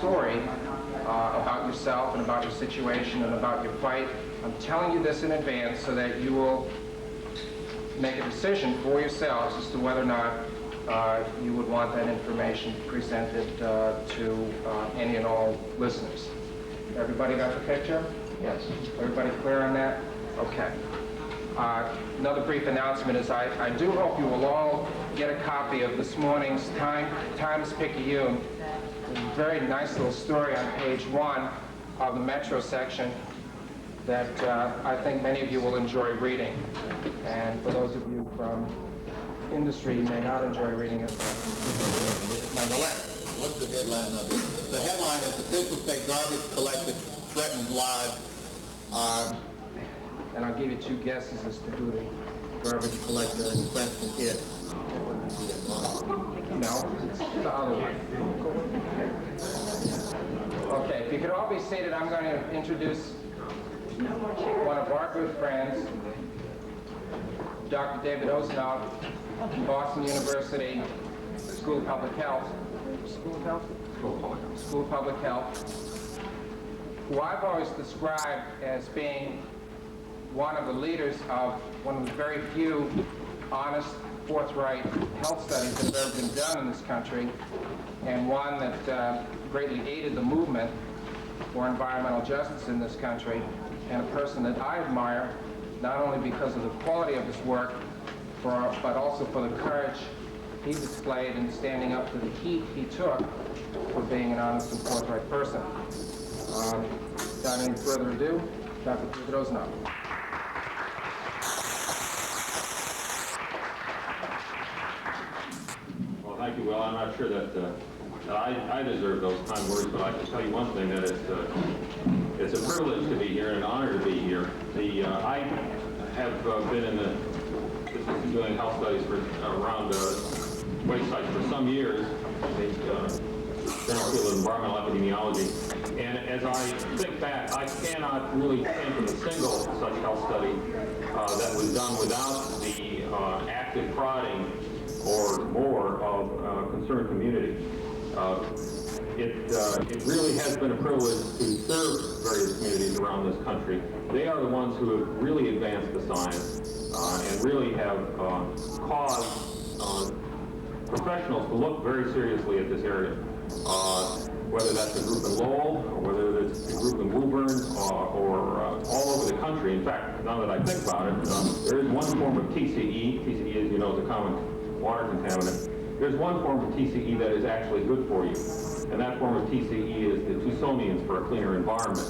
story about yourself and about your situation and about your fight. I'm telling you this in advance so that you will make a decision for yourselves as to whether or not you would want that information presented to any and all listeners. Everybody got the picture? Yes. Everybody clear on that? Okay. Another brief announcement is I do hope you will all get a copy of this morning's Times-Picayune. There's a very nice little story on page 1 of the Metro section that I think many of you will enjoy reading. And for those of you from industry, you may not enjoy reading it nonetheless. What's the headline of it? The headline is "Officials say garbage collected threatens lives." And I'll give you 2 guesses as to who the garbage collector in question is. No, it's the other one. Okay, if you could all be seated, I'm going to introduce one of our good friends, Dr. David Ozonoff, Boston University School of Public Health. School of Health? School of Public Health, who I've always described as being one of the leaders of one of the very few honest, forthright health studies that have ever been done in this country, and one that greatly aided the movement for environmental justice in this country, and a person that I admire not only because of the quality of his work, but also for the courage he displayed in standing up to the heat he took for being an honest and forthright person. Without any further ado, Dr. David Ozonoff. Well, thank you, Will. I'm not sure that I deserve those kind words, but I can tell you one thing, that it's a privilege to be here and an honor to be here. I have been in the doing health studies for around waste sites for some years, the general field of environmental epidemiology. And as I think back, I cannot really think of a single such health study that was done without the active prodding or more of concerned community. It really has been a privilege to serve various communities around this country. They are the ones who have really advanced the science and really have caused professionals to look very seriously at this area. Whether that's a group in Lowell, or whether it's a group in Woburn, or all over the country. In fact, now that I think about it, there is one form of TCE. TCE, as you know, is a common water contaminant. There's one form of TCE that is actually good for you, and that form of TCE is the Tusonians for a cleaner environment.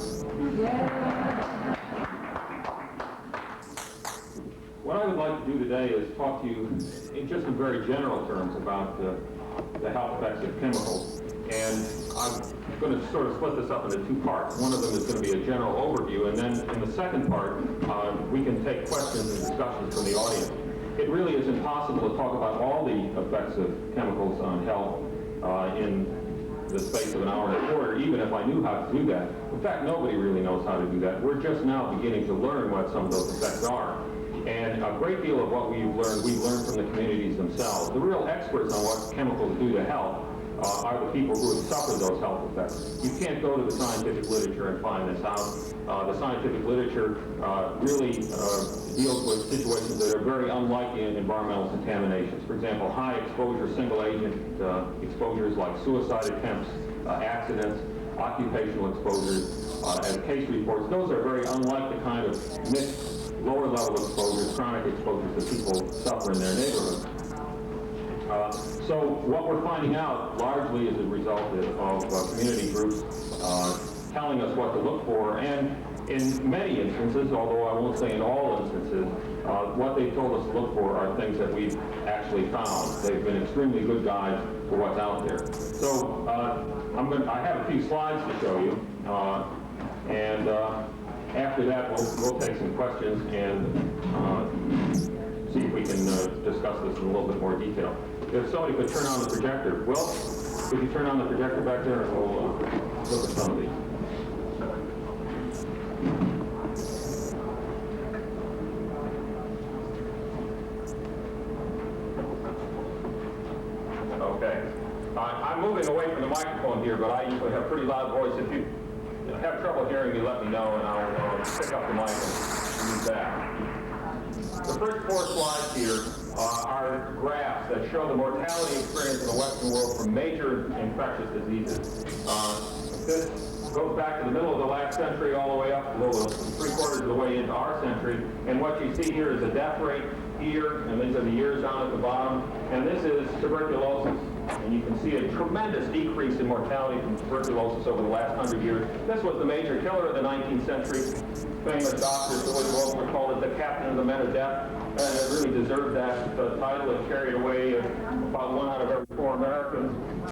What I would like to do today is talk to you in just in very general terms about the health effects of chemicals. And I'm going to sort of split this up into 2 parts. One of them is going to be a general overview, and then in the second part, we can take questions and discussions from the audience. It really is impossible to talk about all the effects of chemicals on health in the space of an hour and a quarter, even if I knew how to do that. In fact, nobody really knows how to do that. We're just now beginning to learn what some of those effects are. And a great deal of what we've learned from the communities themselves. The real experts on what chemicals do to health are the people who have suffered those health effects. You can't go to the scientific literature and find this out. The scientific literature really deals with situations that are very unlike environmental contaminations. For example, high exposure single agent exposures like suicide attempts, accidents, occupational exposures, as case reports. Those are very unlike the kind of mixed lower level exposures, chronic exposures that people suffer in their neighborhoods. So what we're finding out largely is a result of community groups telling us what to look for, and in many instances, although I won't say in all instances, what they've told us to look for are things that we've actually found. They've been extremely good guides for what's out there. So I have a few slides to show you, and after that we'll take some questions and see if we can discuss this in a little bit more detail. If somebody could turn on the projector. Will, could you turn on the projector back there, and we'll look at some of these. Okay. I'm moving away from the microphone here, but I usually have a pretty loud voice. If you have trouble hearing me, let me know, and I'll pick up the mic and use that. The first 4 slides here are graphs that show the mortality experience in the Western world from major infectious diseases. This goes back to the middle of the last century all the way up to 3/4 of the way into our century. And what you see here is the death rate here, and these are the years down at the bottom. And this is tuberculosis. And you can see a tremendous decrease in mortality from tuberculosis over the last 100 years. This was the major killer of the 19th century. Famous doctor George Wilson called it the captain of the men of death, and it really deserved that title. It carried away about 1 out of every 4 Americans.